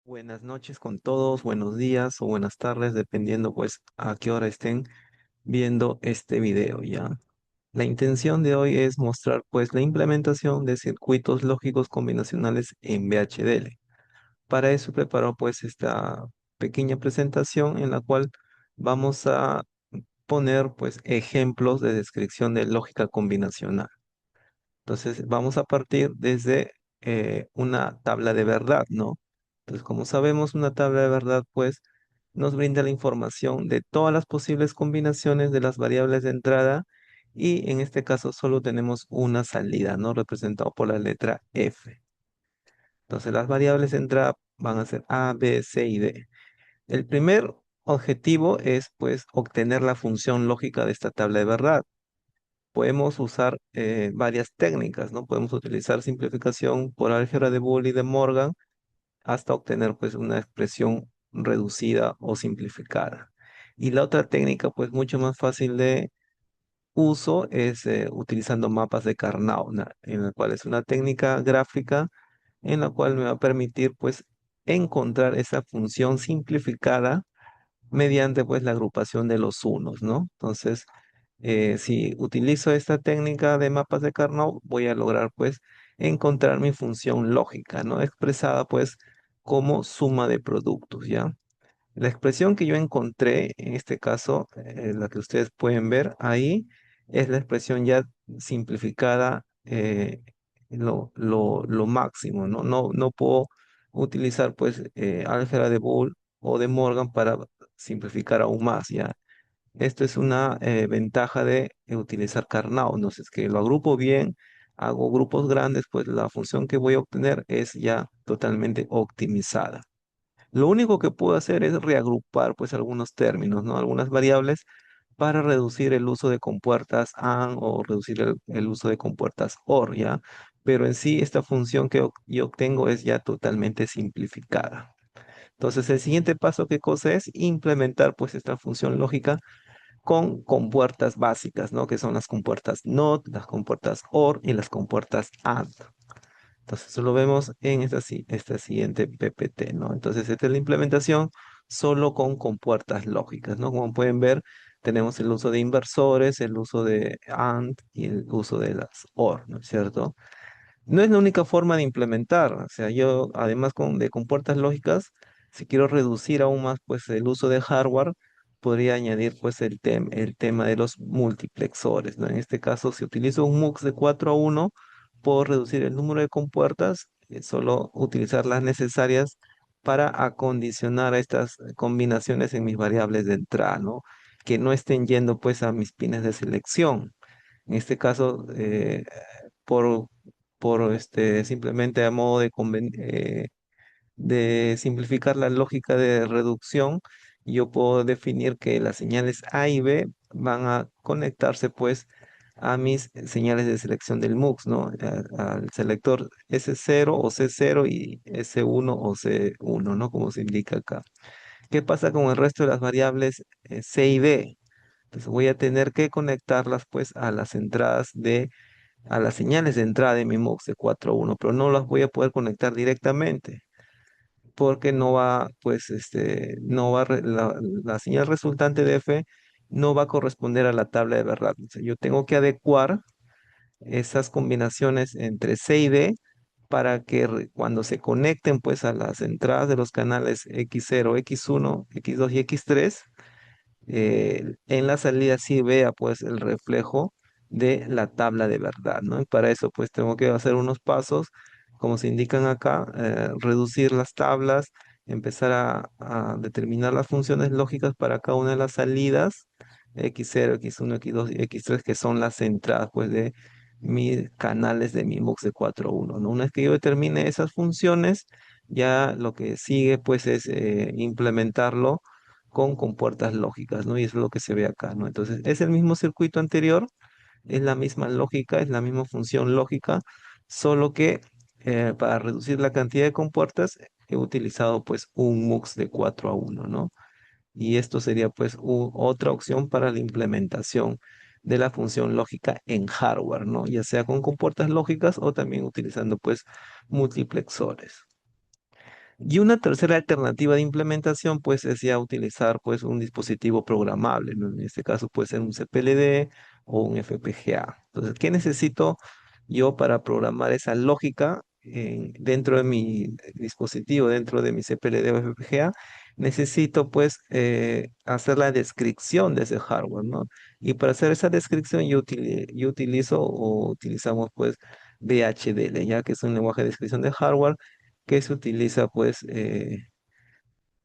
Buenas noches con todos, buenos días o buenas tardes, dependiendo pues a qué hora estén viendo este video, ¿ya? La intención de hoy es mostrar pues la implementación de circuitos lógicos combinacionales en VHDL. Para eso preparo pues esta pequeña presentación en la cual vamos a poner pues ejemplos de descripción de lógica combinacional. Entonces vamos a partir desde una tabla de verdad, ¿no? Entonces, como sabemos, una tabla de verdad, pues, nos brinda la información de todas las posibles combinaciones de las variables de entrada y en este caso solo tenemos una salida, ¿no? Representado por la letra F. Entonces, las variables de entrada van a ser A, B, C y D. El primer objetivo es, pues, obtener la función lógica de esta tabla de verdad. Podemos usar varias técnicas, ¿no? Podemos utilizar simplificación por álgebra de Boole y de Morgan hasta obtener pues una expresión reducida o simplificada. Y la otra técnica pues mucho más fácil de uso es utilizando mapas de Karnaugh, en la cual es una técnica gráfica en la cual me va a permitir pues encontrar esa función simplificada mediante pues la agrupación de los unos, ¿no? Entonces, si utilizo esta técnica de mapas de Karnaugh, voy a lograr pues encontrar mi función lógica, ¿no? Expresada pues como suma de productos, ¿ya? La expresión que yo encontré, en este caso, la que ustedes pueden ver ahí, es la expresión ya simplificada, lo máximo, ¿no? No puedo utilizar pues álgebra de Boole o de Morgan para simplificar aún más, ¿ya? Esto es una ventaja de utilizar Karnaugh. Entonces, que lo agrupo bien, hago grupos grandes, pues la función que voy a obtener es ya totalmente optimizada. Lo único que puedo hacer es reagrupar pues algunos términos, ¿no? Algunas variables para reducir el uso de compuertas AND o reducir el uso de compuertas OR, ¿ya? Pero en sí esta función que yo obtengo es ya totalmente simplificada. Entonces el siguiente paso, ¿qué cosa es? Implementar pues esta función lógica con compuertas básicas, ¿no? Que son las compuertas NOT, las compuertas OR y las compuertas AND. Entonces, eso lo vemos en esta siguiente PPT, ¿no? Entonces, esta es la implementación solo con compuertas lógicas, ¿no? Como pueden ver, tenemos el uso de inversores, el uso de AND y el uso de las OR, ¿no es cierto? No es la única forma de implementar, o sea, yo además de compuertas lógicas, si quiero reducir aún más pues el uso de hardware, podría añadir pues el tema de los multiplexores, ¿no? En este caso, si utilizo un MUX de 4 a 1, puedo reducir el número de compuertas, solo utilizar las necesarias para acondicionar a estas combinaciones en mis variables de entrada, ¿no? Que no estén yendo pues a mis pines de selección. En este caso, por, simplemente a modo de simplificar la lógica de reducción, yo puedo definir que las señales A y B van a conectarse pues a mis señales de selección del MUX, ¿no? Al selector S0 o C0 y S1 o C1, ¿no? Como se indica acá. ¿Qué pasa con el resto de las variables C y D? Entonces voy a tener que conectarlas pues a las entradas a las señales de entrada de mi MUX de 4.1, pero no las voy a poder conectar directamente porque no va, pues, no va, la señal resultante de F no va a corresponder a la tabla de verdad. O sea, yo tengo que adecuar esas combinaciones entre C y D para que cuando se conecten, pues, a las entradas de los canales X0, X1, X2 y X3, en la salida sí vea pues el reflejo de la tabla de verdad, ¿no? Y para eso pues tengo que hacer unos pasos, como se indican acá, reducir las tablas, empezar a determinar las funciones lógicas para cada una de las salidas, X0, X1, X2 y X3, que son las entradas pues de mis canales de mi MUX de 4.1, ¿no? Una vez que yo determine esas funciones, ya lo que sigue pues es implementarlo con compuertas lógicas, ¿no? Y eso es lo que se ve acá, ¿no? Entonces, es el mismo circuito anterior, es la misma lógica, es la misma función lógica, solo que para reducir la cantidad de compuertas he utilizado pues un MUX de 4 a 1, ¿no? Y esto sería pues otra opción para la implementación de la función lógica en hardware, ¿no? Ya sea con compuertas lógicas o también utilizando pues multiplexores. Y una tercera alternativa de implementación, pues, es ya utilizar, pues, un dispositivo programable, ¿no? En este caso puede ser un CPLD o un FPGA. Entonces, ¿qué necesito yo para programar esa lógica dentro de mi dispositivo, dentro de mi CPLD o FPGA? Necesito, pues, hacer la descripción de ese hardware, ¿no? Y para hacer esa descripción yo utilizo o utilizamos, pues, VHDL, ya que es un lenguaje de descripción de hardware que se utiliza pues en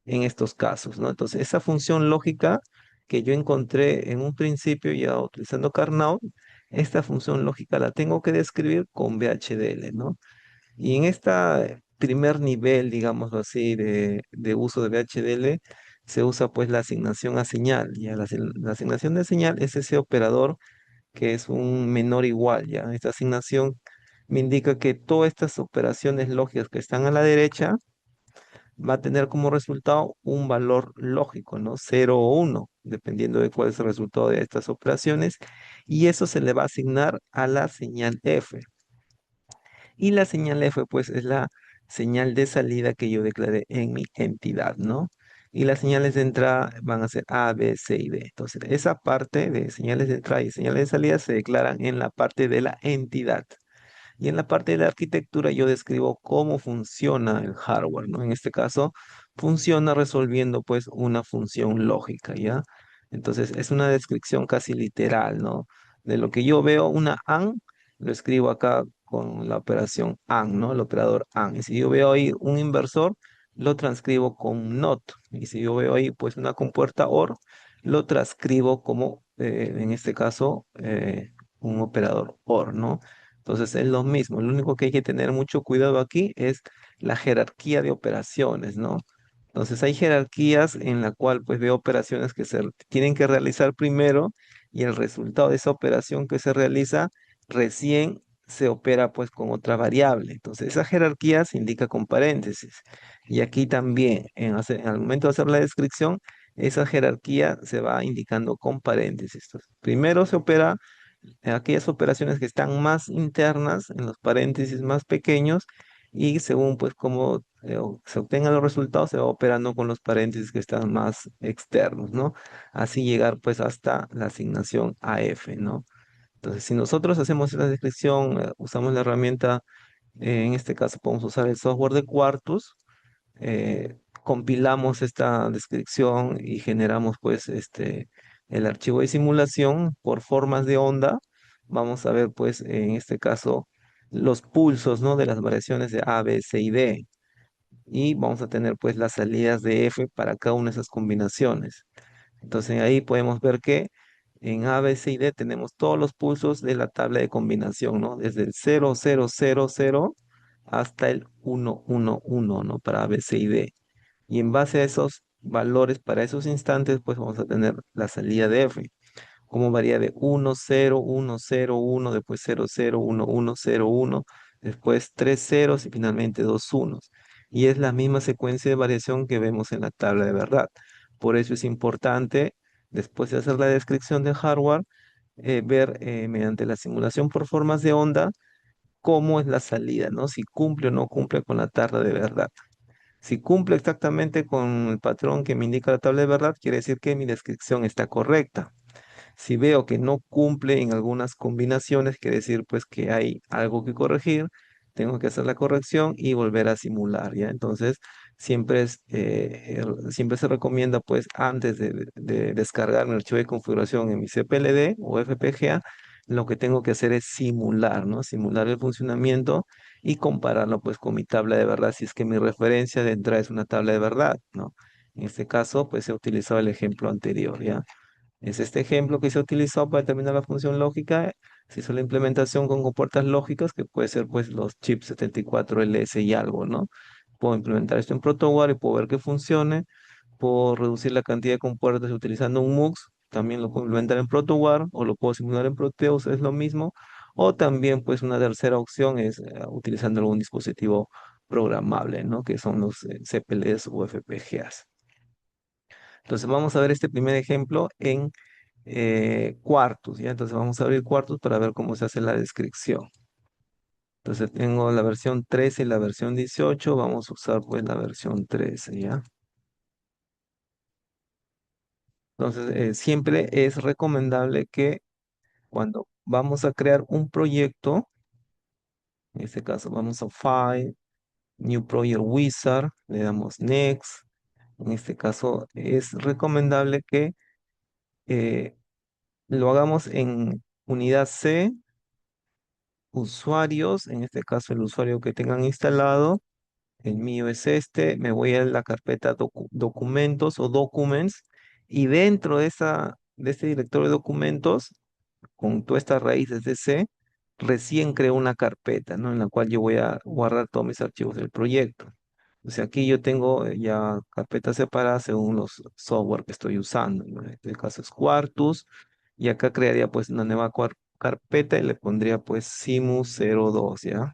estos casos, ¿no? Entonces, esa función lógica que yo encontré en un principio ya utilizando Carnot, esta función lógica la tengo que describir con VHDL, ¿no? Y en este primer nivel, digámoslo así, de uso de VHDL, se usa pues la asignación a señal, ya la asignación de señal es ese operador que es un menor igual, ya. Esta asignación me indica que todas estas operaciones lógicas que están a la derecha va a tener como resultado un valor lógico, ¿no? Cero o uno, dependiendo de cuál es el resultado de estas operaciones, y eso se le va a asignar a la señal F. Y la señal F, pues, es la señal de salida que yo declaré en mi entidad, ¿no? Y las señales de entrada van a ser A, B, C y D. Entonces, esa parte de señales de entrada y señales de salida se declaran en la parte de la entidad. Y en la parte de la arquitectura yo describo cómo funciona el hardware, ¿no? En este caso, funciona resolviendo pues una función lógica, ¿ya? Entonces es una descripción casi literal, ¿no? De lo que yo veo, una AND, lo escribo acá con la operación AND, ¿no? El operador AND. Y si yo veo ahí un inversor, lo transcribo con NOT. Y si yo veo ahí pues una compuerta OR, lo transcribo como, en este caso, un operador OR, ¿no? Entonces es lo mismo, lo único que hay que tener mucho cuidado aquí es la jerarquía de operaciones, ¿no? Entonces hay jerarquías en la cual pues veo operaciones que se tienen que realizar primero y el resultado de esa operación que se realiza recién se opera pues con otra variable. Entonces esa jerarquía se indica con paréntesis. Y aquí también, al momento de hacer la descripción, esa jerarquía se va indicando con paréntesis. Entonces, primero se opera aquellas operaciones que están más internas, en los paréntesis más pequeños, y según pues cómo se obtengan los resultados, se va operando con los paréntesis que están más externos, ¿no? Así llegar pues hasta la asignación AF, ¿no? Entonces, si nosotros hacemos esta descripción, usamos la herramienta, en este caso podemos usar el software de Quartus, compilamos esta descripción y generamos pues el archivo de simulación por formas de onda. Vamos a ver pues en este caso los pulsos, ¿no? De las variaciones de A, B, C y D. Y vamos a tener pues las salidas de F para cada una de esas combinaciones. Entonces ahí podemos ver que en A, B, C y D tenemos todos los pulsos de la tabla de combinación, ¿no? Desde el 0000 hasta el 111, ¿no? Para A, B, C y D. Y en base a esos valores para esos instantes, pues vamos a tener la salida de F, como varía de 1, 0, 1, 0, 1, después 0, 0, 1, 1, 0, 1, después 3 ceros y finalmente 2 unos. Y es la misma secuencia de variación que vemos en la tabla de verdad. Por eso es importante, después de hacer la descripción de hardware, ver mediante la simulación por formas de onda cómo es la salida, ¿no? Si cumple o no cumple con la tabla de verdad. Si cumple exactamente con el patrón que me indica la tabla de verdad, quiere decir que mi descripción está correcta. Si veo que no cumple en algunas combinaciones, quiere decir pues que hay algo que corregir, tengo que hacer la corrección y volver a simular, ¿ya? Entonces, siempre se recomienda pues antes de descargar mi archivo de configuración en mi CPLD o FPGA, lo que tengo que hacer es simular, ¿no? Simular el funcionamiento y compararlo pues con mi tabla de verdad, si es que mi referencia de entrada es una tabla de verdad, ¿no? En este caso, pues he utilizado el ejemplo anterior, ¿ya? Es este ejemplo que se utilizó para determinar la función lógica. Se hizo la implementación con compuertas lógicas, que puede ser pues los chips 74LS y algo, ¿no? Puedo implementar esto en ProtoWare y puedo ver que funcione. Puedo reducir la cantidad de compuertas utilizando un MUX. También lo puedo implementar en ProtoWare o lo puedo simular en Proteus, es lo mismo. O también pues una tercera opción es utilizando algún dispositivo programable, ¿no? Que son los CPLs o FPGAs. Entonces vamos a ver este primer ejemplo en Quartus, ¿ya? Entonces vamos a abrir Quartus para ver cómo se hace la descripción. Entonces tengo la versión 13 y la versión 18. Vamos a usar pues la versión 13, ¿ya? Entonces siempre es recomendable que cuando vamos a crear un proyecto, en este caso vamos a File, New Project Wizard, le damos Next. En este caso es recomendable que eh, lo hagamos en unidad C, usuarios, en este caso el usuario que tengan instalado. El mío es este, me voy a la carpeta documentos o documents y dentro de este directorio de documentos, con todas estas raíces de C, recién creo una carpeta, ¿no? En la cual yo voy a guardar todos mis archivos del proyecto. O sea, aquí yo tengo ya carpetas separadas según los software que estoy usando, ¿no? En este caso es Quartus y acá crearía pues una nueva carpeta y le pondría pues Simu02, ¿ya?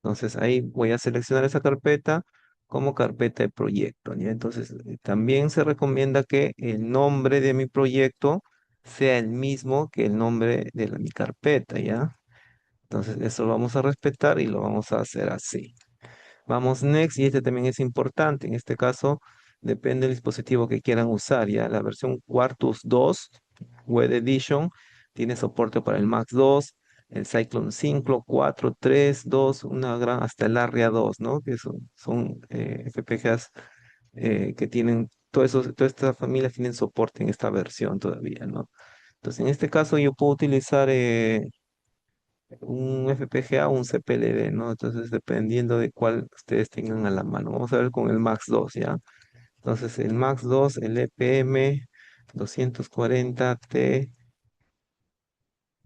Entonces ahí voy a seleccionar esa carpeta como carpeta de proyecto, ¿ya? Entonces también se recomienda que el nombre de mi proyecto sea el mismo que el nombre de mi carpeta, ¿ya? Entonces eso lo vamos a respetar y lo vamos a hacer así. Vamos next y este también es importante. En este caso depende del dispositivo que quieran usar, ¿ya? La versión Quartus 2 Web Edition tiene soporte para el Max 2, el Cyclone 5, 4, 3, 2, una gran, hasta el Arria 2, ¿no? Que son FPGAs que tienen, todas estas familias tienen soporte en esta versión todavía, ¿no? Entonces, en este caso yo puedo utilizar un FPGA o un CPLD, ¿no? Entonces, dependiendo de cuál ustedes tengan a la mano. Vamos a ver con el Max 2, ¿ya? Entonces, el Max 2, el EPM 240T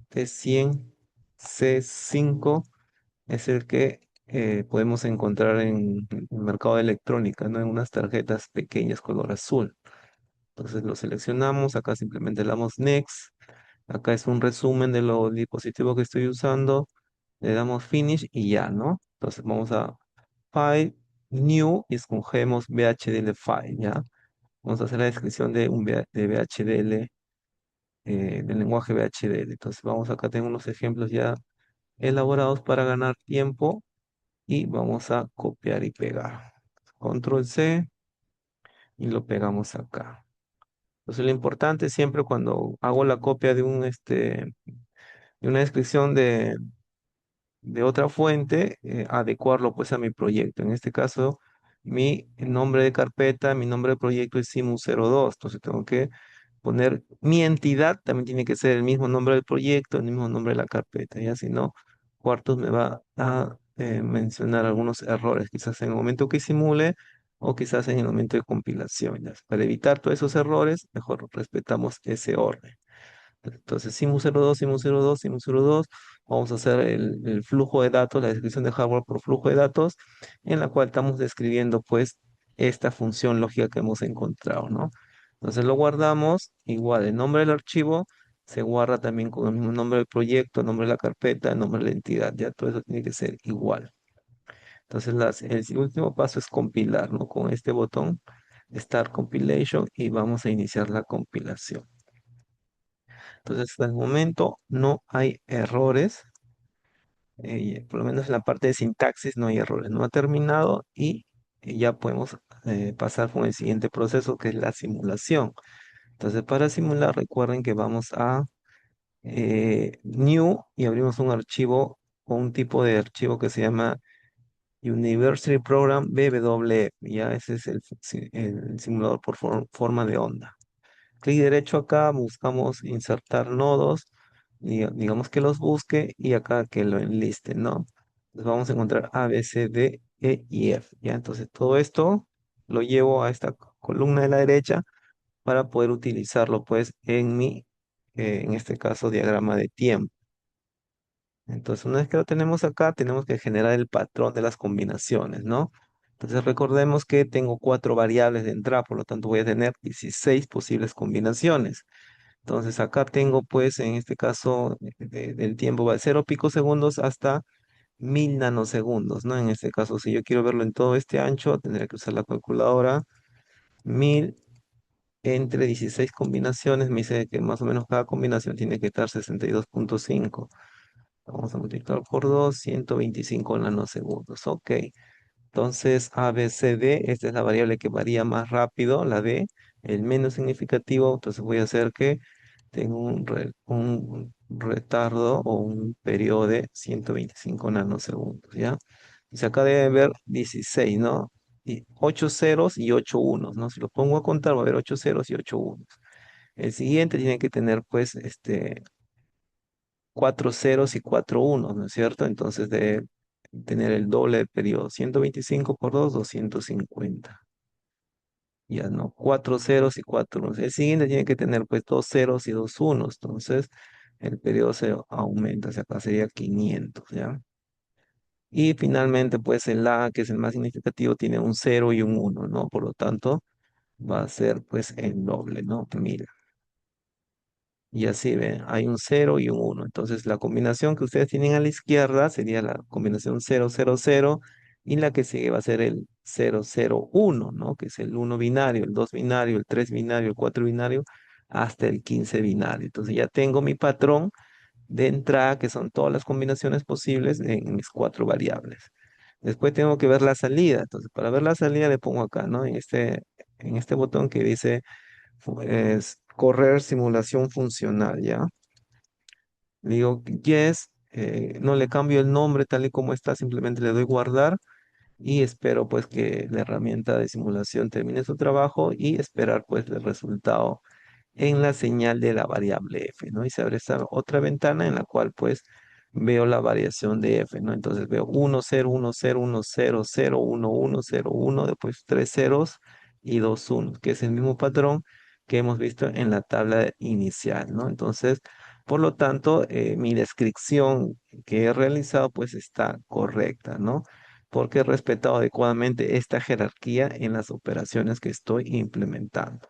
T100 C5 es el que podemos encontrar en el mercado de electrónica, ¿no? En unas tarjetas pequeñas color azul. Entonces lo seleccionamos, acá simplemente le damos Next. Acá es un resumen de los dispositivos que estoy usando. Le damos Finish y ya, ¿no? Entonces vamos a File, New y escogemos VHDL File, ¿ya? Vamos a hacer la descripción de de VHDL, del lenguaje VHDL. Entonces vamos acá, tengo unos ejemplos ya elaborados para ganar tiempo y vamos a copiar y pegar. Control C y lo pegamos acá. Entonces lo importante siempre cuando hago la copia de una descripción de otra fuente, adecuarlo pues a mi proyecto. En este caso, mi nombre de carpeta, mi nombre de proyecto es Simu02. Entonces tengo que poner mi entidad, también tiene que ser el mismo nombre del proyecto, el mismo nombre de la carpeta. Ya si no, Quartus me va a mencionar algunos errores, quizás en el momento que simule o quizás en el momento de compilación. ¿Ya? Para evitar todos esos errores, mejor respetamos ese orden. Entonces, Simu02, Simu02, Simu02, vamos a hacer el flujo de datos, la descripción de hardware por flujo de datos, en la cual estamos describiendo pues esta función lógica que hemos encontrado, ¿no? Entonces lo guardamos, igual el nombre del archivo se guarda también con el mismo nombre del proyecto, nombre de la carpeta, el nombre de la entidad, ya todo eso tiene que ser igual. Entonces el último paso es compilar, ¿no? Con este botón, Start Compilation, y vamos a iniciar la compilación. Entonces, hasta el momento no hay errores, por lo menos en la parte de sintaxis no hay errores, no ha terminado y ya podemos pasar con el siguiente proceso que es la simulación. Entonces, para simular, recuerden que vamos a New y abrimos un archivo o un tipo de archivo que se llama University Program BWF. Ya ese es el simulador por forma de onda. Clic derecho acá, buscamos insertar nodos, digamos que los busque y acá que lo enliste, ¿no? Entonces vamos a encontrar A, B, C, D, E y F, ¿ya? Entonces todo esto lo llevo a esta columna de la derecha para poder utilizarlo pues en en este caso, diagrama de tiempo. Entonces una vez que lo tenemos acá, tenemos que generar el patrón de las combinaciones, ¿no? Entonces recordemos que tengo 4 variables de entrada, por lo tanto voy a tener 16 posibles combinaciones. Entonces acá tengo pues en este caso del tiempo va de 0 picosegundos hasta 1000 nanosegundos, ¿no? En este caso si yo quiero verlo en todo este ancho tendré que usar la calculadora. 1000 entre 16 combinaciones me dice que más o menos cada combinación tiene que estar 62.5. Vamos a multiplicar por 2, 125 nanosegundos. Ok. Entonces, A, B, C, D, esta es la variable que varía más rápido, la D, el menos significativo. Entonces voy a hacer que tengo un retardo o un periodo de 125 nanosegundos, ¿ya? Y acá debe haber 16, ¿no? Y 8 ceros y 8 unos, ¿no? Si lo pongo a contar, va a haber 8 ceros y 8 unos. El siguiente tiene que tener, pues, 4 ceros y 4 unos, ¿no es cierto? Entonces debe tener el doble de periodo. 125 por 2, 250. Ya no, 4 ceros y 4 unos. El siguiente tiene que tener pues 2 ceros y 2 unos. Entonces el periodo se aumenta, o sea, acá sería 500, ¿ya? Y finalmente pues el A, que es el más significativo, tiene un cero y un uno, ¿no? Por lo tanto, va a ser pues el doble, ¿no? 1000. Y así ven, hay un cero y un uno. Entonces la combinación que ustedes tienen a la izquierda sería la combinación 000 y la que sigue va a ser el 001, ¿no? Que es el uno binario, el 2 binario, el 3 binario, el 4 binario, hasta el 15 binario. Entonces ya tengo mi patrón de entrada, que son todas las combinaciones posibles en mis cuatro variables. Después tengo que ver la salida. Entonces para ver la salida le pongo acá, ¿no? En este botón que dice es correr simulación funcional, ¿ya? Le digo yes, no le cambio el nombre tal y como está, simplemente le doy guardar y espero pues que la herramienta de simulación termine su trabajo y esperar pues el resultado en la señal de la variable f, ¿no? Y se abre esta otra ventana en la cual pues veo la variación de f, ¿no? Entonces veo 1, 0, 1, 0, 1, 0, 0, 1, 1, 0, 1, después tres ceros y dos unos, que es el mismo patrón que hemos visto en la tabla inicial, ¿no? Entonces, por lo tanto, mi descripción que he realizado pues está correcta, ¿no? Porque he respetado adecuadamente esta jerarquía en las operaciones que estoy implementando.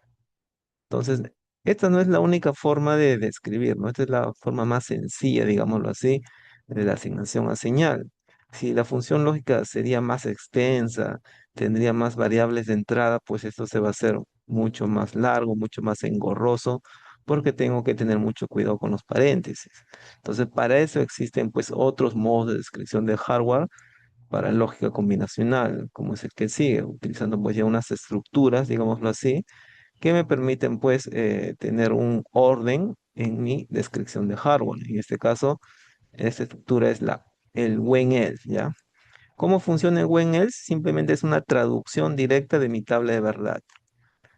Entonces, esta no es la única forma de describir, ¿no? Esta es la forma más sencilla, digámoslo así, de la asignación a señal. Si la función lógica sería más extensa, tendría más variables de entrada, pues esto se va a hacer mucho más largo, mucho más engorroso, porque tengo que tener mucho cuidado con los paréntesis. Entonces, para eso existen pues otros modos de descripción de hardware para lógica combinacional, como es el que sigue, utilizando pues ya unas estructuras, digámoslo así, que me permiten pues tener un orden en mi descripción de hardware. En este caso, esta estructura es el when else, ¿ya? ¿Cómo funciona el when else? Simplemente es una traducción directa de mi tabla de verdad.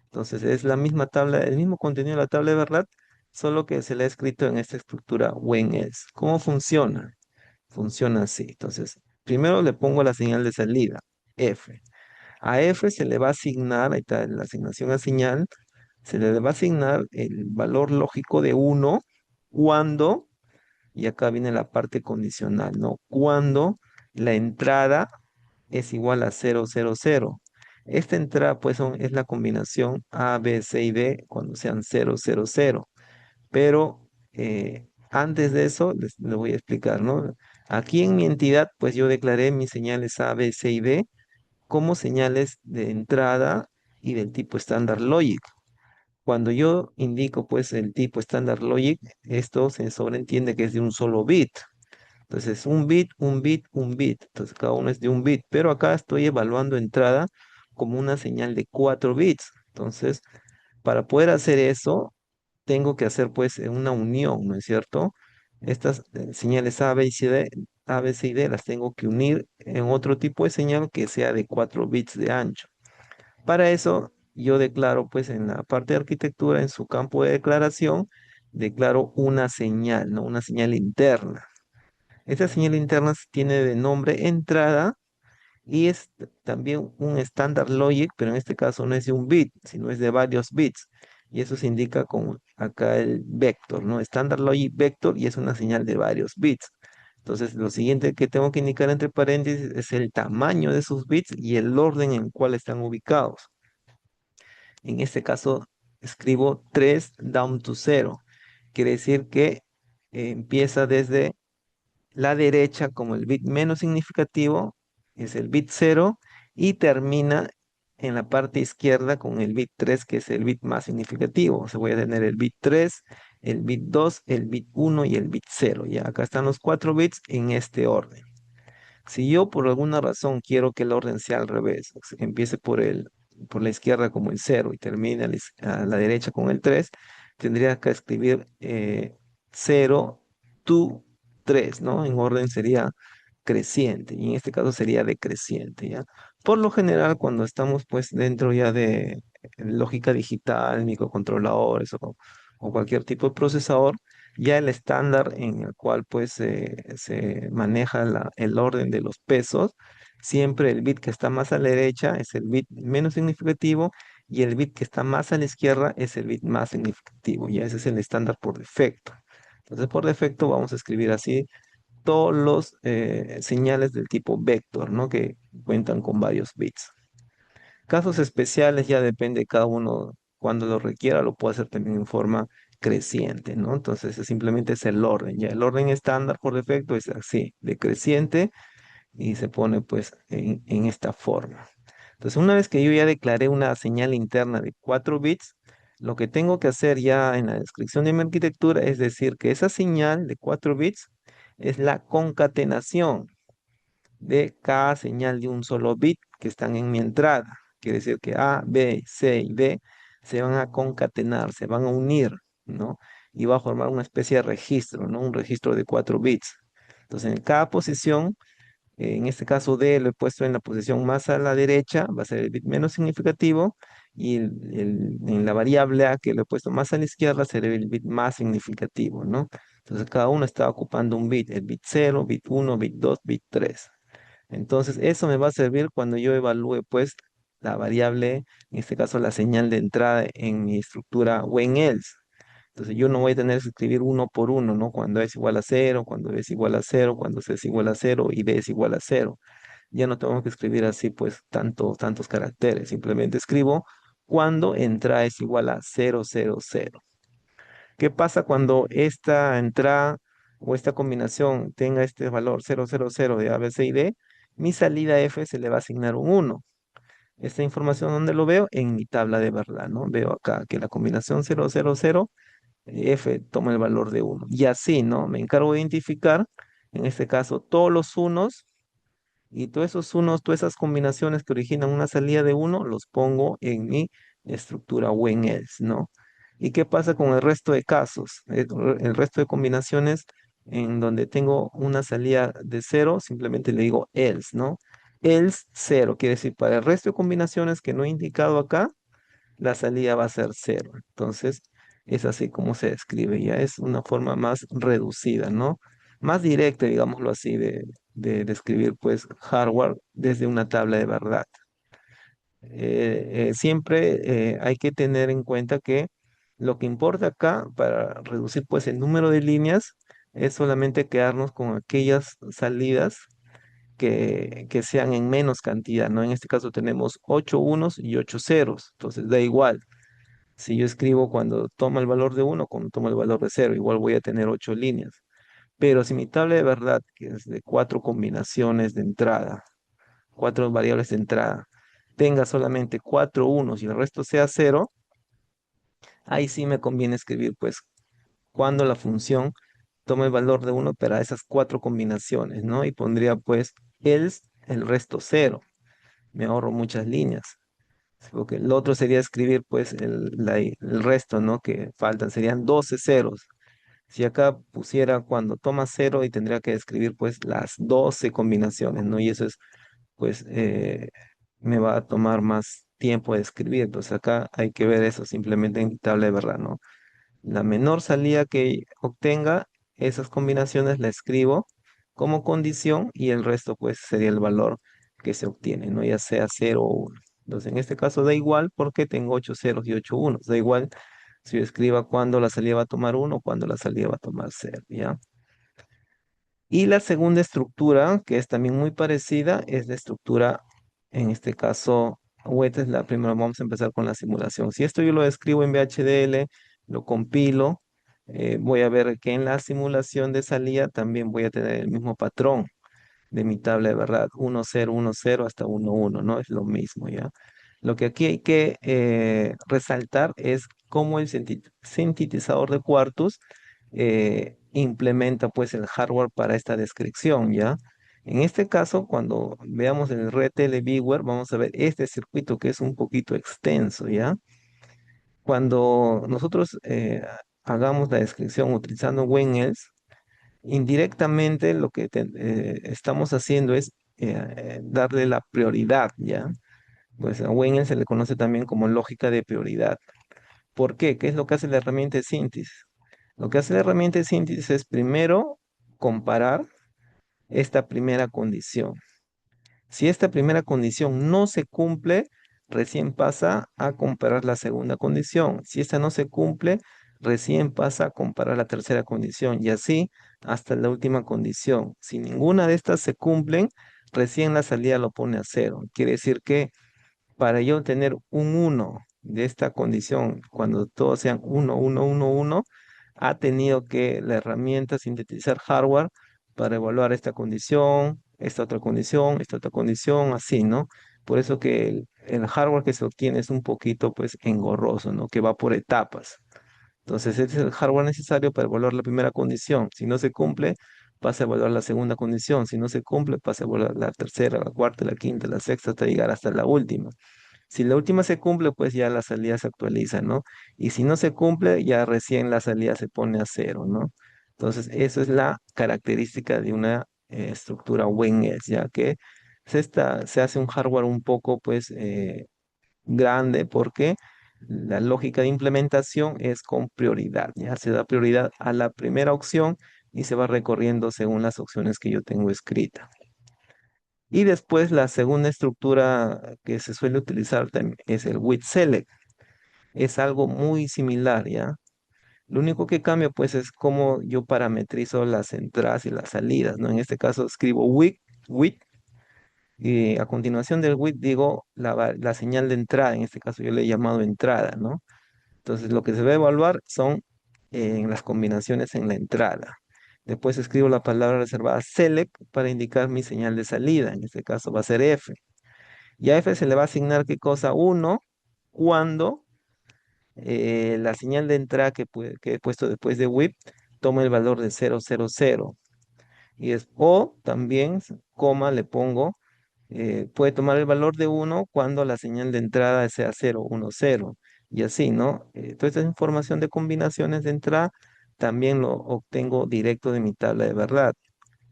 Entonces es la misma tabla, el mismo contenido de la tabla de verdad, solo que se le ha escrito en esta estructura when else. ¿Cómo funciona? Funciona así. Entonces, primero le pongo la señal de salida, F. A F se le va a asignar, ahí está la asignación a señal, se le va a asignar el valor lógico de uno cuando, y acá viene la parte condicional, ¿no? Cuando la entrada es igual a 000. Esta entrada, pues, es la combinación A, B, C y D cuando sean 000. Pero antes de eso, les voy a explicar, ¿no? Aquí en mi entidad, pues yo declaré mis señales A, B, C y D como señales de entrada y del tipo Standard Logic. Cuando yo indico pues el tipo Standard Logic, esto se sobreentiende que es de un solo bit. Entonces, un bit, un bit, un bit. Entonces, cada uno es de un bit. Pero acá estoy evaluando entrada como una señal de 4 bits. Entonces, para poder hacer eso, tengo que hacer pues una unión, ¿no es cierto? Estas señales A, B y C, D, A, B, C y D las tengo que unir en otro tipo de señal que sea de 4 bits de ancho. Para eso, yo declaro, pues en la parte de arquitectura, en su campo de declaración, declaro una señal, ¿no? Una señal interna. Esta señal interna tiene de nombre entrada y es también un standard logic, pero en este caso no es de un bit, sino es de varios bits. Y eso se indica con acá el vector, ¿no? Standard logic vector y es una señal de varios bits. Entonces, lo siguiente que tengo que indicar entre paréntesis es el tamaño de sus bits y el orden en el cual están ubicados. En este caso, escribo 3 down to 0. Quiere decir que empieza desde la derecha como el bit menos significativo, es el bit 0, y termina en la parte izquierda con el bit 3, que es el bit más significativo. O sea, voy a tener el bit 3, el bit 2, el bit 1 y el bit 0. Ya acá están los 4 bits en este orden. Si yo por alguna razón quiero que el orden sea al revés, o sea, que empiece por la izquierda como el cero y termine a la derecha con el 3, tendría que escribir 0, 2, 3, ¿no? En orden sería creciente y en este caso sería decreciente, ¿ya? Por lo general, cuando estamos pues dentro ya de lógica digital, microcontroladores o cualquier tipo de procesador, ya el estándar en el cual pues se maneja el orden de los pesos, siempre el bit que está más a la derecha es el bit menos significativo y el bit que está más a la izquierda es el bit más significativo. Ya ese es el estándar por defecto. Entonces por defecto vamos a escribir así todos los señales del tipo vector, ¿no? Que cuentan con varios bits. Casos especiales ya depende cada uno cuando lo requiera, lo puede hacer también en forma creciente, ¿no? Entonces simplemente es el orden, ya el orden estándar por defecto es así, decreciente y se pone pues en esta forma. Entonces una vez que yo ya declaré una señal interna de 4 bits, lo que tengo que hacer ya en la descripción de mi arquitectura es decir que esa señal de 4 bits es la concatenación de cada señal de un solo bit que están en mi entrada. Quiere decir que A, B, C y D se van a concatenar, se van a unir, ¿no? Y va a formar una especie de registro, ¿no? Un registro de 4 bits. Entonces, en cada posición, en este caso D lo he puesto en la posición más a la derecha, va a ser el bit menos significativo, y en la variable A que lo he puesto más a la izquierda será el bit más significativo, ¿no? Entonces cada uno está ocupando un bit, el bit 0, bit 1, bit 2, bit 3. Entonces, eso me va a servir cuando yo evalúe, pues, la variable, en este caso la señal de entrada en mi estructura when else. Entonces, yo no voy a tener que escribir uno por uno, ¿no? Cuando es igual a cero, cuando es igual a cero, cuando c es igual a cero y d es igual a cero. Ya no tengo que escribir así, pues, tantos caracteres. Simplemente escribo cuando entrada es igual a 000. ¿Qué pasa cuando esta entrada o esta combinación tenga este valor 000 de A, B, C y D? Mi salida F se le va a asignar un 1. Esta información, ¿dónde lo veo? En mi tabla de verdad, ¿no? Veo acá que la combinación 000 F toma el valor de 1. Y así, ¿no? Me encargo de identificar, en este caso, todos los unos y todos esos unos, todas esas combinaciones que originan una salida de uno, los pongo en mi estructura when else, ¿no? ¿Y qué pasa con el resto de casos? El resto de combinaciones en donde tengo una salida de cero, simplemente le digo else, ¿no? Else cero, quiere decir para el resto de combinaciones que no he indicado acá, la salida va a ser cero. Entonces, es así como se describe, ya es una forma más reducida, ¿no? Más directa, digámoslo así, de describir pues hardware desde una tabla de verdad. Siempre hay que tener en cuenta que lo que importa acá para reducir pues el número de líneas es solamente quedarnos con aquellas salidas que sean en menos cantidad, ¿no? En este caso tenemos 8 unos y 8 ceros, entonces da igual. Si yo escribo cuando toma el valor de uno, cuando toma el valor de cero, igual voy a tener 8 líneas. Pero si mi tabla de verdad, que es de 4 combinaciones de entrada, 4 variables de entrada, tenga solamente 4 unos y el resto sea cero, ahí sí me conviene escribir pues cuando la función toma el valor de uno para esas 4 combinaciones, ¿no? Y pondría pues else el resto cero. Me ahorro muchas líneas. Sí, porque el otro sería escribir pues el resto, ¿no? Que faltan, serían 12 ceros. Si acá pusiera cuando toma cero y tendría que escribir pues las 12 combinaciones, ¿no? Y eso es pues me va a tomar más tiempo de escribir. Entonces acá hay que ver eso simplemente en tabla de verdad, ¿no? La menor salida que obtenga, esas combinaciones la escribo como condición y el resto pues sería el valor que se obtiene, ¿no? Ya sea cero o uno. Entonces en este caso da igual porque tengo 8 ceros y 8 unos. Da igual si yo escriba cuándo la salida va a tomar uno o cuándo la salida va a tomar cero, ¿ya? Y la segunda estructura, que es también muy parecida, es la estructura, en este caso, o esta es la primera, vamos a empezar con la simulación. Si esto yo lo escribo en VHDL, lo compilo, voy a ver que en la simulación de salida también voy a tener el mismo patrón de mi tabla de verdad, 1 0 1 0 hasta 1 1, ¿no? Es lo mismo, ¿ya? Lo que aquí hay que resaltar es cómo el sintetizador de Quartus implementa pues el hardware para esta descripción, ¿ya? En este caso, cuando veamos el RTL Viewer, vamos a ver este circuito que es un poquito extenso, ¿ya? Cuando nosotros hagamos la descripción utilizando WinEls, indirectamente lo que estamos haciendo es darle la prioridad, ¿ya? Pues a WinEls se le conoce también como lógica de prioridad. ¿Por qué? ¿Qué es lo que hace la herramienta de síntesis? Lo que hace la herramienta de síntesis es primero comparar esta primera condición. Si esta primera condición no se cumple, recién pasa a comparar la segunda condición. Si esta no se cumple, recién pasa a comparar la tercera condición y así hasta la última condición. Si ninguna de estas se cumplen, recién la salida lo pone a cero. Quiere decir que para yo tener un uno de esta condición, cuando todos sean uno, uno, uno, uno, ha tenido que la herramienta sintetizar hardware para evaluar esta otra condición, así, ¿no? Por eso que el hardware que se obtiene es un poquito, pues, engorroso, ¿no? Que va por etapas. Entonces, este es el hardware necesario para evaluar la primera condición. Si no se cumple, pasa a evaluar la segunda condición. Si no se cumple, pasa a evaluar la tercera, la cuarta, la quinta, la sexta, hasta llegar hasta la última. Si la última se cumple, pues ya la salida se actualiza, ¿no? Y si no se cumple, ya recién la salida se pone a cero, ¿no? Entonces, eso es la característica de una estructura WinEdge, ya que se hace un hardware un poco, pues, grande porque la lógica de implementación es con prioridad, ya se da prioridad a la primera opción y se va recorriendo según las opciones que yo tengo escritas. Y después la segunda estructura que se suele utilizar es el with select. Es algo muy similar, ¿ya? Lo único que cambia pues es cómo yo parametrizo las entradas y las salidas, ¿no? En este caso escribo with y a continuación del with digo la señal de entrada, en este caso yo le he llamado entrada, ¿no? Entonces lo que se va a evaluar son en las combinaciones en la entrada. Después escribo la palabra reservada select para indicar mi señal de salida, en este caso va a ser F. Y a F se le va a asignar qué cosa uno cuando la señal de entrada que he puesto después de whip toma el valor de 000. Y es o también, coma, le pongo, puede tomar el valor de uno cuando la señal de entrada sea 010. Y así, ¿no? Toda esta información de combinaciones de entrada también lo obtengo directo de mi tabla de verdad.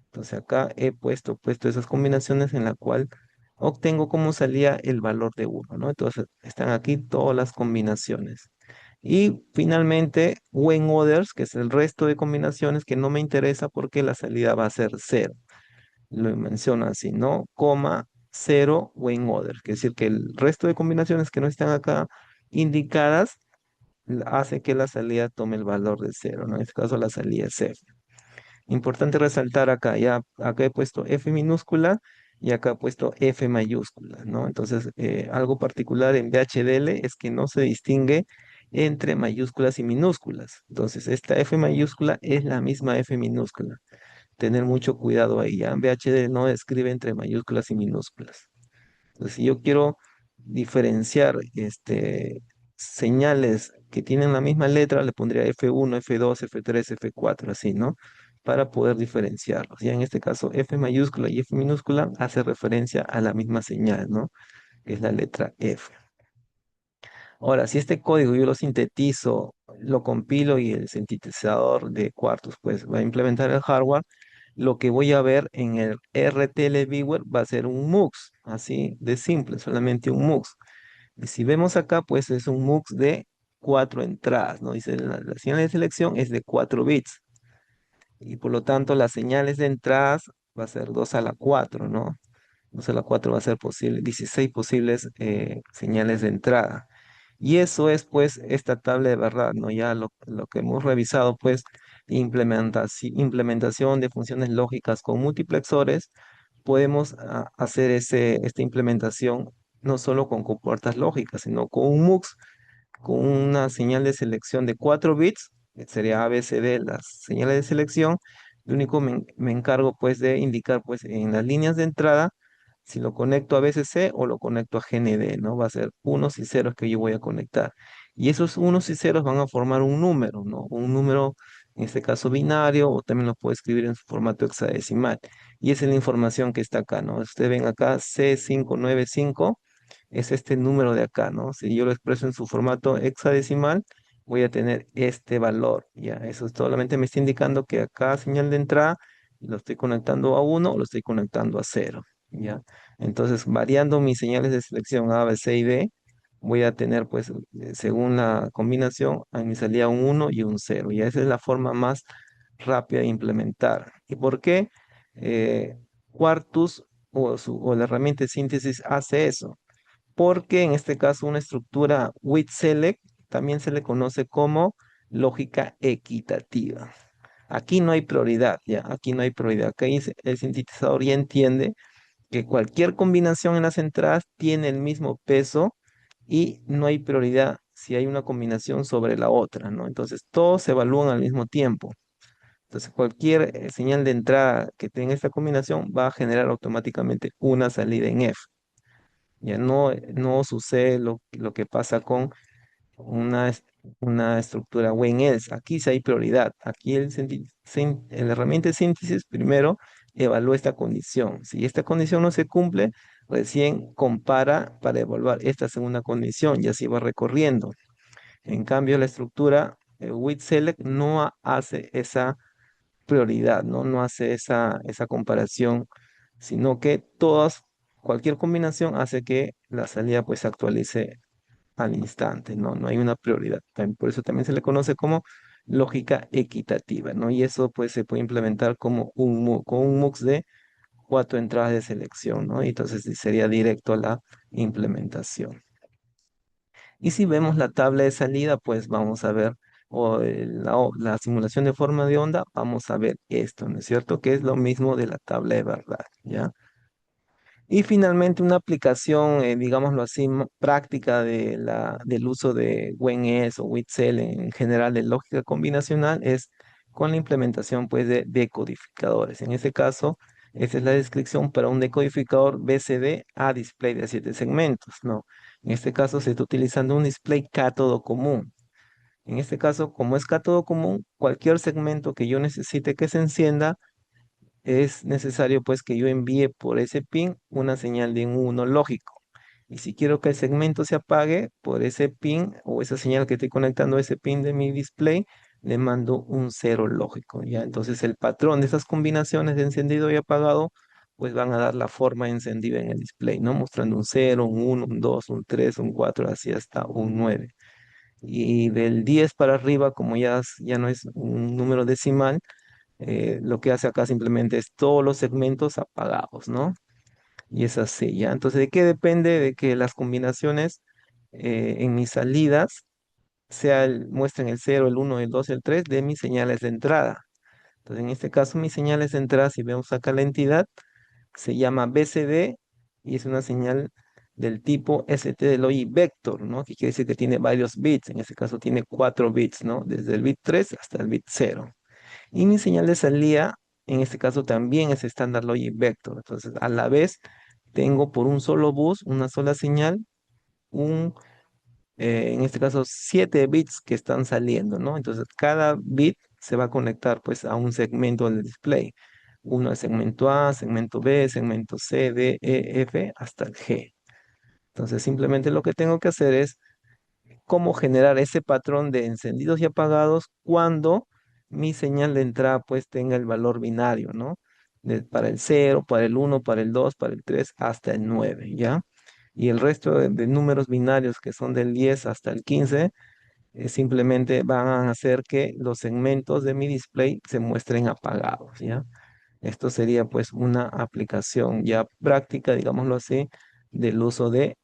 Entonces acá he puesto esas combinaciones en la cual obtengo como salía el valor de uno, ¿no? Entonces están aquí todas las combinaciones. Y finalmente, when others, que es el resto de combinaciones que no me interesa porque la salida va a ser cero. Lo menciono así, ¿no? Coma, cero, when others. Que es decir, que el resto de combinaciones que no están acá indicadas hace que la salida tome el valor de cero, ¿no? En este caso la salida es F. Importante resaltar acá, ya acá he puesto F minúscula y acá he puesto F mayúscula, ¿no? Entonces, algo particular en VHDL es que no se distingue entre mayúsculas y minúsculas. Entonces, esta F mayúscula es la misma F minúscula. Tener mucho cuidado ahí, ya en VHDL no escribe entre mayúsculas y minúsculas. Entonces, si yo quiero diferenciar señales que tienen la misma letra, le pondría F1, F2, F3, F4, así, ¿no? Para poder diferenciarlos. Ya en este caso, F mayúscula y F minúscula hace referencia a la misma señal, ¿no? Que es la letra F. Ahora, si este código yo lo sintetizo, lo compilo y el sintetizador de Quartus, pues va a implementar el hardware, lo que voy a ver en el RTL Viewer va a ser un MUX, así de simple, solamente un MUX. Y si vemos acá, pues es un MUX de 4 entradas, ¿no? Dice la señal de selección es de 4 bits. Y por lo tanto, las señales de entradas va a ser 2 a la 4, ¿no? 2 a la 4 va a ser posible, 16 posibles señales de entrada. Y eso es pues esta tabla de verdad, ¿no? Ya lo que hemos revisado pues implementación de funciones lógicas con multiplexores, podemos hacer esta implementación no solo con compuertas lógicas, sino con un MUX, con una señal de selección de 4 bits, que sería ABCD, las señales de selección. Lo único me encargo pues de indicar pues en las líneas de entrada si lo conecto a BCC o lo conecto a GND, ¿no? Va a ser unos y ceros que yo voy a conectar. Y esos unos y ceros van a formar un número, ¿no? Un número, en este caso binario, o también lo puedo escribir en su formato hexadecimal. Y esa es la información que está acá, ¿no? Ustedes ven acá C595 es este número de acá, ¿no? Si yo lo expreso en su formato hexadecimal, voy a tener este valor, ¿ya? Eso solamente me está indicando que acá señal de entrada lo estoy conectando a uno o lo estoy conectando a cero, ¿ya? Entonces, variando mis señales de selección A, B, C y D, voy a tener, pues, según la combinación, a mi salida un uno y un cero, y esa es la forma más rápida de implementar. ¿Y por qué? Eh, Quartus o la herramienta de síntesis hace eso porque en este caso una estructura with select también se le conoce como lógica equitativa. Aquí no hay prioridad, ya, aquí no hay prioridad. Aquí el sintetizador ya entiende que cualquier combinación en las entradas tiene el mismo peso y no hay prioridad si hay una combinación sobre la otra, ¿no? Entonces todos se evalúan al mismo tiempo. Entonces cualquier señal de entrada que tenga esta combinación va a generar automáticamente una salida en F. Ya no sucede lo que pasa con una estructura when-else. Aquí sí hay prioridad. Aquí la herramienta de síntesis primero evalúa esta condición. Si esta condición no se cumple, recién compara para evaluar esta segunda condición y así va recorriendo. En cambio, la estructura with select no hace esa prioridad, ¿no? No hace esa comparación, sino que cualquier combinación hace que la salida pues se actualice al instante, ¿no? No hay una prioridad. Por eso también se le conoce como lógica equitativa, ¿no? Y eso pues se puede implementar como con un MUX de 4 entradas de selección, ¿no? Y entonces sí sería directo a la implementación. Y si vemos la tabla de salida, pues vamos a ver, la simulación de forma de onda, vamos a ver esto, ¿no es cierto? Que es lo mismo de la tabla de verdad, ¿ya? Y finalmente una aplicación, digámoslo así, práctica del uso de WenS o WITCell en general de lógica combinacional es con la implementación pues, de decodificadores. En este caso, esta es la descripción para un decodificador BCD a display de 7 segmentos, ¿no? En este caso se está utilizando un display cátodo común. En este caso, como es cátodo común, cualquier segmento que yo necesite que se encienda, es necesario pues que yo envíe por ese pin una señal de un 1 lógico. Y si quiero que el segmento se apague por ese pin o esa señal que estoy conectando a ese pin de mi display, le mando un 0 lógico, ¿ya? Entonces el patrón de esas combinaciones de encendido y apagado pues van a dar la forma encendida en el display, ¿no? Mostrando un 0, un 1, un 2, un 3, un 4, así hasta un 9. Y del 10 para arriba, como ya no es un número decimal, lo que hace acá simplemente es todos los segmentos apagados, ¿no? Y es así, ¿ya? Entonces, ¿de qué depende? De que las combinaciones en mis salidas muestren el 0, el 1, el 2, el 3 de mis señales de entrada. Entonces, en este caso, mis señales de entrada, si vemos acá la entidad, se llama BCD y es una señal del tipo ST de Logic Vector, ¿no? Que quiere decir que tiene varios bits. En este caso, tiene 4 bits, ¿no? Desde el bit 3 hasta el bit 0. Y mi señal de salida, en este caso también es estándar logic vector. Entonces, a la vez, tengo por un solo bus, una sola señal, en este caso, 7 bits que están saliendo, ¿no? Entonces, cada bit se va a conectar, pues, a un segmento del display. Uno es segmento A, segmento B, segmento C, D, E, F, hasta el G. Entonces, simplemente lo que tengo que hacer es cómo generar ese patrón de encendidos y apagados cuando mi señal de entrada pues tenga el valor binario, ¿no? Para el 0, para el 1, para el 2, para el 3, hasta el 9, ¿ya? Y el resto de números binarios que son del 10 hasta el 15, simplemente van a hacer que los segmentos de mi display se muestren apagados, ¿ya? Esto sería pues una aplicación ya práctica, digámoslo así, del uso de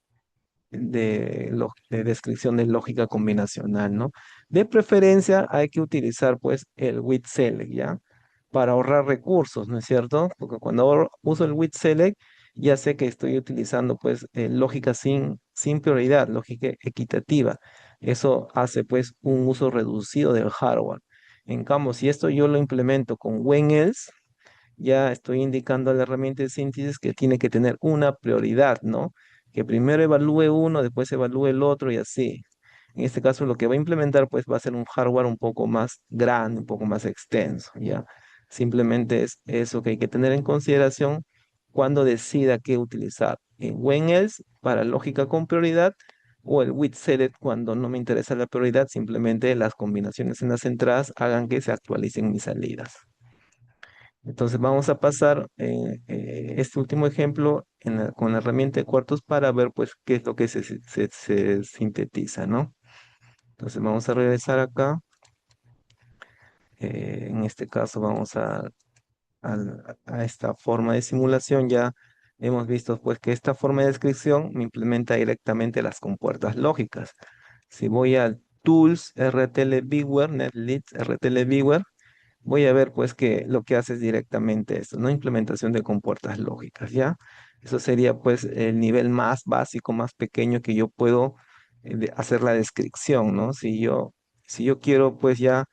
descripción de lógica combinacional, ¿no? De preferencia hay que utilizar pues el with select, ¿ya? Para ahorrar recursos, ¿no es cierto? Porque cuando uso el with select ya sé que estoy utilizando pues lógica sin prioridad, lógica equitativa. Eso hace pues un uso reducido del hardware. En cambio, si esto yo lo implemento con when else, ya estoy indicando a la herramienta de síntesis que tiene que tener una prioridad, ¿no? Que primero evalúe uno, después evalúe el otro y así. En este caso, lo que va a implementar, pues, va a ser un hardware un poco más grande, un poco más extenso, ¿ya? Simplemente es eso que hay que tener en consideración cuando decida qué utilizar. En when else para lógica con prioridad o el with select cuando no me interesa la prioridad, simplemente las combinaciones en las entradas hagan que se actualicen mis salidas. Entonces vamos a pasar este último ejemplo con la herramienta de cuartos para ver pues qué es lo que se sintetiza, ¿no? Entonces vamos a regresar acá. En este caso vamos a esta forma de simulación. Ya hemos visto pues que esta forma de descripción me implementa directamente las compuertas lógicas. Si voy al Tools RTL Viewer, NetList RTL Viewer, voy a ver pues que lo que hace es directamente esto, ¿no? Implementación de compuertas lógicas, ¿ya? Eso sería pues el nivel más básico, más pequeño que yo puedo hacer la descripción, ¿no? Si yo quiero pues ya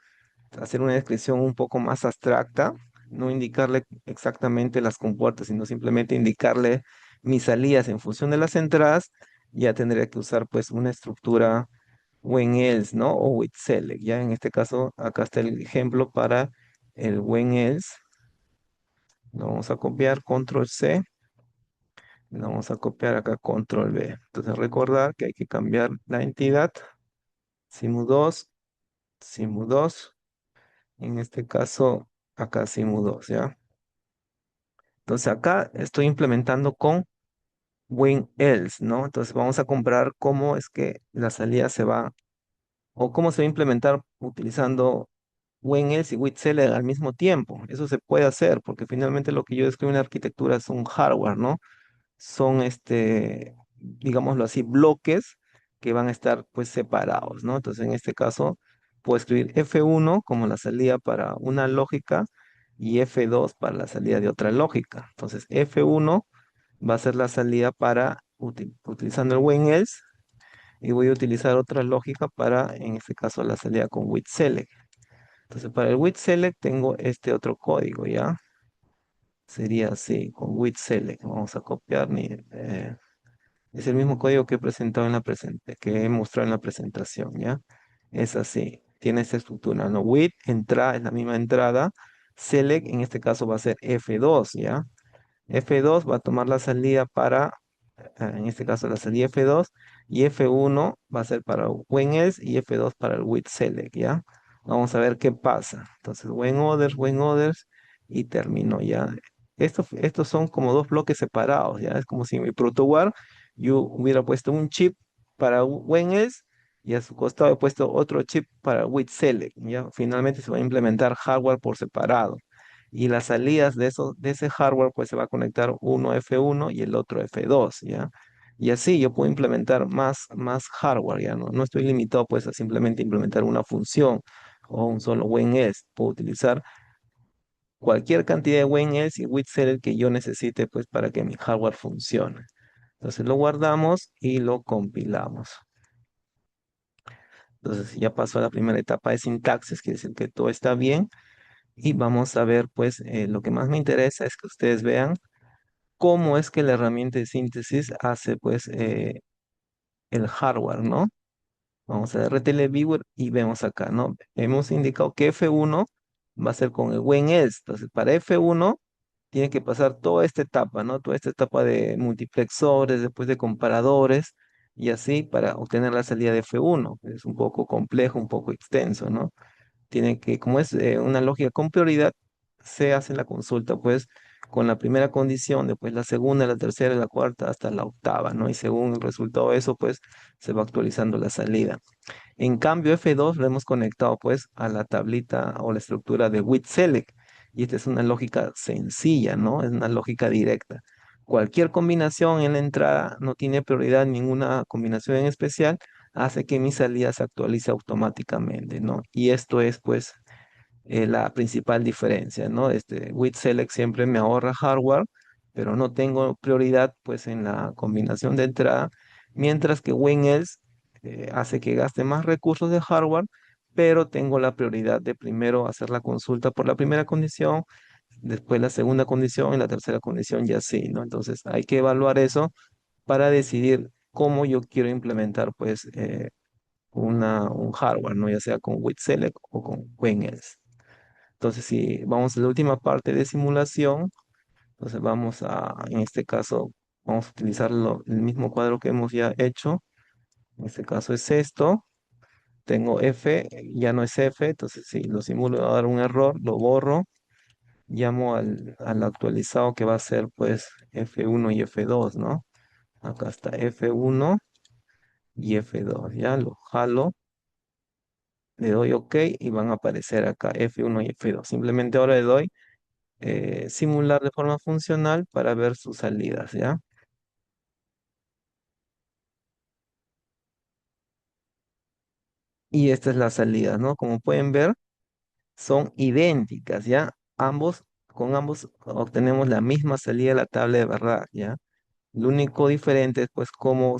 hacer una descripción un poco más abstracta, no indicarle exactamente las compuertas, sino simplemente indicarle mis salidas en función de las entradas, ya tendría que usar pues una estructura when else, ¿no? O with select. Ya en este caso, acá está el ejemplo para el when else. Lo vamos a copiar, control C. Lo vamos a copiar acá, control V. Entonces recordar que hay que cambiar la entidad. Simu2, Simu2. En este caso, acá Simu2, ¿ya? Entonces acá estoy implementando con when else, ¿no? Entonces vamos a comparar cómo es que la salida se va o cómo se va a implementar utilizando when else y with select al mismo tiempo. Eso se puede hacer porque finalmente lo que yo describo en la arquitectura es un hardware, ¿no? Son digámoslo así, bloques que van a estar pues separados, ¿no? Entonces en este caso puedo escribir F1 como la salida para una lógica y F2 para la salida de otra lógica. Entonces F1 va a ser la salida para utilizando el when else y voy a utilizar otra lógica para, en este caso, la salida con with select. Entonces, para el with select tengo este otro código, ¿ya? Sería así, con with select. Vamos a copiar, es el mismo código que he presentado que he mostrado en la presentación, ¿ya? Es así, tiene esta estructura, ¿no? With, entrada, es la misma entrada. Select, en este caso, va a ser F2, ¿ya? F2 va a tomar la salida para en este caso la salida F2 y F1 va a ser para when else y F2 para el with select, ¿ya? Vamos a ver qué pasa. Entonces, when others y termino ya. Estos son como dos bloques separados, ¿ya? Es como si en mi protowar yo hubiera puesto un chip para when else y a su costado he puesto otro chip para with select, ¿ya? Finalmente se va a implementar hardware por separado y las salidas de ese hardware pues se va a conectar uno F1 y el otro F2, ¿ya? Y así yo puedo implementar más hardware, ¿ya? No estoy limitado pues a simplemente implementar una función o un solo when else. Puedo utilizar cualquier cantidad de when else y with select que yo necesite pues para que mi hardware funcione. Entonces lo guardamos y lo compilamos. Entonces ya pasó la primera etapa de sintaxis, quiere decir que todo está bien. Y vamos a ver pues lo que más me interesa es que ustedes vean cómo es que la herramienta de síntesis hace pues el hardware, ¿no? Vamos a RTL Viewer y vemos acá, ¿no? Hemos indicado que F1 va a ser con el when else. Entonces, para F1 tiene que pasar toda esta etapa, ¿no? Toda esta etapa de multiplexores, después de comparadores y así para obtener la salida de F1. Es un poco complejo, un poco extenso, ¿no? Como es una lógica con prioridad, se hace la consulta, pues, con la primera condición, después la segunda, la tercera, la cuarta, hasta la octava, ¿no? Y según el resultado de eso, pues, se va actualizando la salida. En cambio, F2 lo hemos conectado, pues, a la tablita o la estructura de with select. Y esta es una lógica sencilla, ¿no? Es una lógica directa. Cualquier combinación en la entrada no tiene prioridad, ninguna combinación en especial hace que mi salida se actualice automáticamente, ¿no? Y esto es, pues, la principal diferencia, ¿no? With Select siempre me ahorra hardware, pero no tengo prioridad, pues, en la combinación de entrada, mientras que WinElse hace que gaste más recursos de hardware, pero tengo la prioridad de primero hacer la consulta por la primera condición, después la segunda condición y la tercera condición ya sí, ¿no? Entonces hay que evaluar eso para decidir cómo yo quiero implementar pues un hardware, ¿no? Ya sea con WithSelect o con WinElse. Entonces si vamos a la última parte de simulación, entonces vamos a, en este caso, vamos a utilizar el mismo cuadro que hemos ya hecho. En este caso es esto. Tengo F, ya no es F, entonces si lo simulo va a dar un error, lo borro. Llamo al actualizado que va a ser pues F1 y F2, ¿no? Acá está F1 y F2, ya lo jalo, le doy OK y van a aparecer acá F1 y F2. Simplemente ahora le doy simular de forma funcional para ver sus salidas, ¿ya? Y esta es la salida, ¿no? Como pueden ver, son idénticas, ¿ya? Con ambos obtenemos la misma salida de la tabla de verdad, ¿ya? Lo único diferente es pues cómo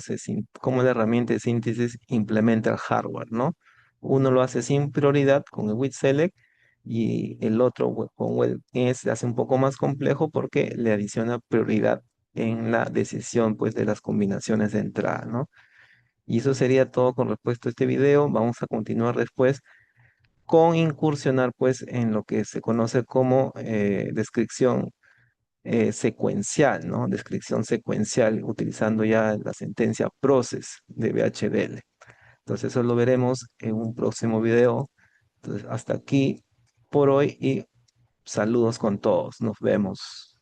la herramienta de síntesis implementa el hardware, ¿no? Uno lo hace sin prioridad con el with select y el otro con el se hace un poco más complejo porque le adiciona prioridad en la decisión pues de las combinaciones de entrada, ¿no? Y eso sería todo con respecto a este video. Vamos a continuar después con incursionar pues en lo que se conoce como descripción secuencial, ¿no? Descripción secuencial utilizando ya la sentencia process de VHDL. Entonces eso lo veremos en un próximo video. Entonces hasta aquí por hoy y saludos con todos. Nos vemos.